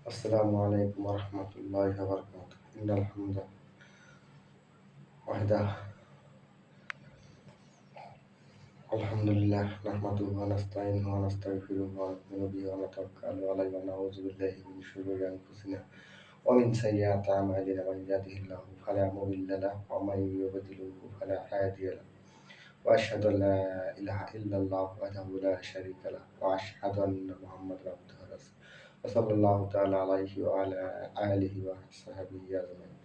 السلام عليكم ورحمة الله وبركاته إن الحمد وحده الحمد لله نحمده ونستعينه ونستغفره ونؤمن به ونتوكل عليه ونعوذ بالله من شرور أنفسنا ومن سيئات أعمالنا من يهده الله فلا مضل له ومن يضلل فلا هادي له وأشهد أن لا إله إلا الله وحده لا شريك له وأشهد أن محمدا عبده ورسوله وصلى الله تعالى عليه وعلى آله وصحبه أجمعين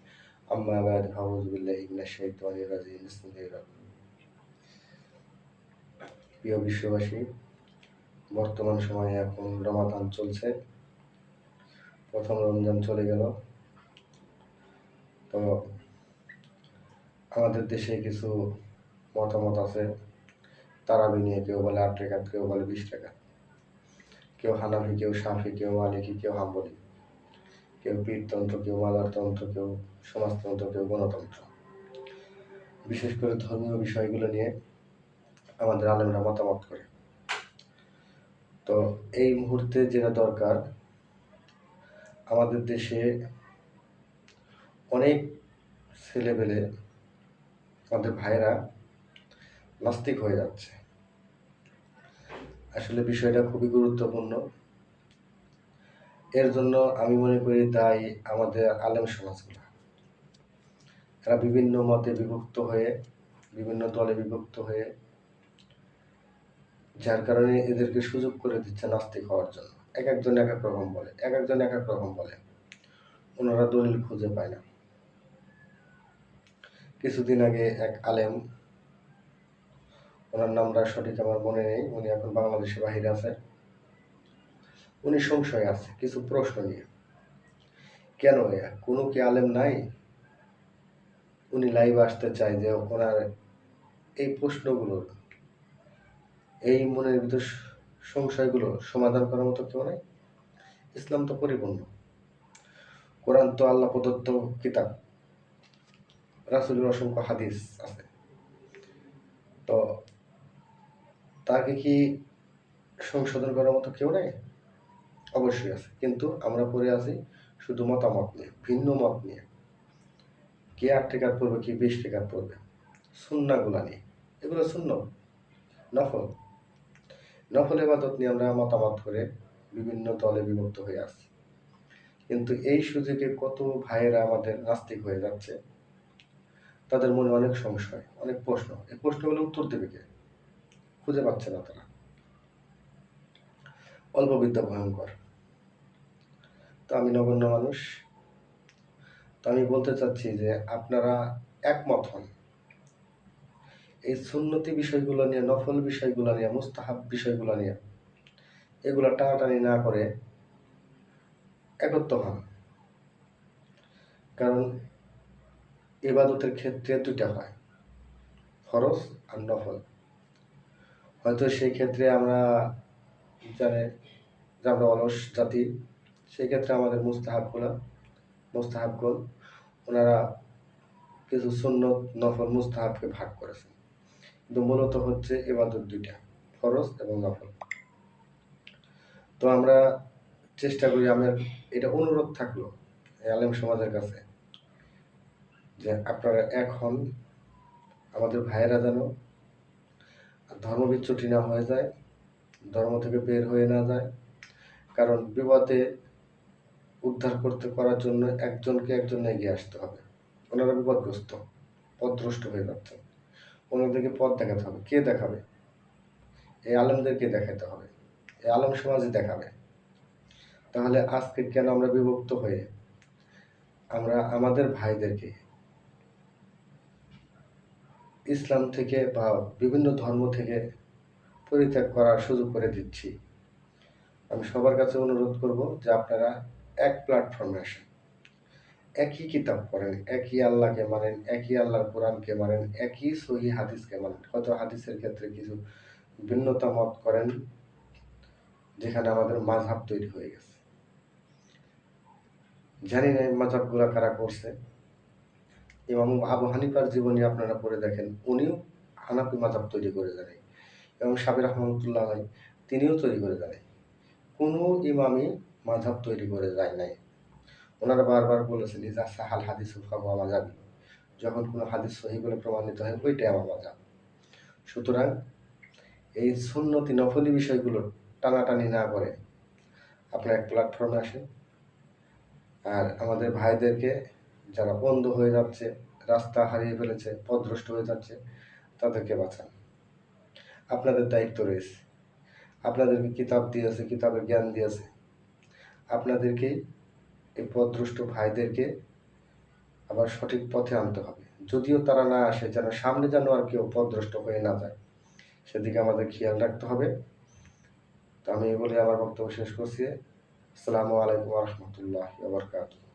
أما بعد أعوذ بالله من الشيطان الرجيم بسم الله الرحمن الرحيم প্রিয় বিশ্ববাসী, বর্তমান সময়ে এখন রমাদান চলছে। প্রথম রমজান চলে গেল। তো আমাদের দেশে কিছু মতামত আছে তারাবি নিয়ে। কেউ বলে 8 রাকাত, কেউ বলে 20 রাকাত, কেউ হানাফি, কেউ শাফি, কেউ মালিকি, কেউ হাম্বলি, কেউ পীরতন্ত্র, কেউ মাদারতন্ত্র, কেউ সমাজতন্ত্র, কেউ গণতন্ত্র। বিশেষ করে ধর্মীয় বিষয়গুলো নিয়ে আমাদের আলেমরা মতামত করে। তো এই মুহূর্তে যেটা দরকার, আমাদের দেশে অনেক ছেলেবেলে, আমাদের ভাইরা নাস্তিক হয়ে যাচ্ছে। আসলে বিষয়টা খুবই গুরুত্বপূর্ণ। এর জন্য আমি মনে করি দায়ী আমাদের আলেম সমাজগুলো। এরা বিভিন্ন মতে বিভক্ত হয়ে, বিভিন্ন দলে বিভক্ত হয়ে, যার কারণে এদেরকে সুযোগ করে দিচ্ছে নাস্তিক হওয়ার জন্য। এক একজন এক এক রকম বলে, এক একজন এক এক রকম বলে। ওনারা দলিল খুঁজে পায় না। কিছুদিন আগে এক আলেম, ওনার নামটা সঠিক আমার মনে নেই, উনি এখন বাংলাদেশের বাহিরে আছে। উনি সংশয় আছে কিছু প্রশ্ন নিয়ে। কেন কোনো কি আলেম নাই? উনি লাইভ আসতে চায় যে ওনার এই প্রশ্নগুলোর, এই মনের ভিতর সংশয়গুলো সমাধান করার মতো কেউ নাই। ইসলাম তো পরিপূর্ণ, কোরআন তো আল্লাহ প্রদত্ত কিতাব, রাসূলের অসংখ্য হাদিস আছে। তো তাকে কি সংশোধন করার মতো কেউ নেই? অবশ্যই আছে, কিন্তু আমরা পড়ে আছি শুধু মতামত নিয়ে, ভিন্ন মত নিয়ে। কে 8 রাকাত পড়বে, কি 20 রাকাত পড়বে, সুন্নাহগুলা নিয়ে। এগুলো সুন্নাহ, নফল নফল ইবাদত নিয়ে আমরা মতামত করে বিভিন্ন দলে বিভক্ত হয়ে আছি। কিন্তু এই সুযোগে কত ভাইয়েরা আমাদের নাস্তিক হয়ে যাচ্ছে। তাদের মনে অনেক সংশয়, অনেক প্রশ্ন। এই প্রশ্নগুলো উত্তর দেবে কে? খুঁজে পাচ্ছে না তারা। অল্প বিদ্যা ভয়ঙ্কর। তো আমি নগণ্য মানুষ, তো আমি বলতে চাচ্ছি যে আপনারা একমত হন। এই সুন্নতি বিষয়গুলো নিয়ে, নফল বিষয়গুলো নিয়ে, মুস্তাহাব বিষয়গুলো নিয়ে এগুলো টানাটানি না করে একত্র হন। কারণ ইবাদতের ক্ষেত্রে দুইটা হয়, ফরজ আর নফল। হয়তো সেই ক্ষেত্রে আমরা জানে যে আমরা অলস জাতি, সেই ক্ষেত্রে আমাদের মুস্তাহাবগণ ওনারা কিছু সুন্নত, নফল, মুস্তাহাবকে ভাগ করেছেন। কিন্তু মূলত হচ্ছে ইবাদত দুইটা, ফরজ এবং নফল। তো আমরা চেষ্টা করি, আমার এটা অনুরোধ থাকলো এই আলেম সমাজের কাছে যে আপনারা এক হন। আমাদের ভাইয়েরা যেন ধর্মবিচ্যুতি না হয়ে যায়, ধর্ম থেকে বের হয়ে না যায়। কারণ বিপদে উদ্ধার করার জন্য একজনকে একজন এগিয়ে আসতে হবে। ওনারা বিপদগ্রস্ত, পথভ্রষ্ট হয়ে যাচ্ছে। ওনাদেরকে পথ দেখাতে হবে। কে দেখাবে? এই আলেমদেরকে দেখাতে হবে, এই আলেম সমাজে দেখাবে। তাহলে আজকে কেন আমরা বিভক্ত হয়ে আমরা আমাদের ভাইদেরকে ইসলাম থেকে বা বিভিন্ন ধর্ম থেকে পরিত্যাগ করার সুযোগ করে দিচ্ছি? আমি সবার কাছে অনুরোধ করব যে আপনারা এক প্ল্যাটফর্মে আসেন, একই কিতাব পড়েন, একই আল্লাহকে মানেন, একই আল্লাহর কোরআনকে মানেন, একই সহি হাদিসকে মানেন। হয়তো হাদিসের ক্ষেত্রে কিছু ভিন্নতা মত করেন, যেখানে আমাদের মাযহাব তৈরি হয়ে গেছে। জানি না এই মাযহাবগুলা কারা করছে। ইমাম আবু হানিফার জীবনী আপনারা পড়ে দেখেন, উনিও হানাফি মাযহাব তৈরি করে জানেন। এবং শাফি রহমাতুল্লাহ তিনিও তৈরি করে জানেন। কোনো ইমামই মাযহাব তৈরি করে যায় নাই। ওনারা বারবার বলেছেন ইজা সাহাল হাদিসু ফাহুয়া মাযহাবি, যখন কোনো হাদিস সহিহ বলে প্রমাণিত হয় ওইটাই আমার মাযহাব। সুতরাং এই সুন্নতি নফলি বিষয়গুলো টানাটানি না করে আপনার এক প্ল্যাটফর্মে আসেন, আর আমাদের ভাইদেরকে যারা অন্ধ হয়ে যাচ্ছে, রাস্তা হারিয়ে ফেলেছে, পথভ্রষ্ট হয়ে যাচ্ছে, তাদেরকে বাঁচান। আপনাদের দায়িত্ব রয়েছে, আপনাদেরকে কিতাব দিয়েছে, কিতাবের জ্ঞান দিয়েছে, আপনাদেরকেই এই পথভ্রষ্ট ভাইদেরকে আবার সঠিক পথে আনতে হবে। যদিও তারা না আসে, যেন সামনে যেন আর কেউ পথভ্রষ্ট হয়ে না যায়, সেদিকে আমাদের খেয়াল রাখতে হবে। তো আমি এই বলে আমার বক্তব্য শেষ করছি। আসসালামু আলাইকুম ওয়া রাহমাতুল্লাহি ওয়া বারাকাতুহু।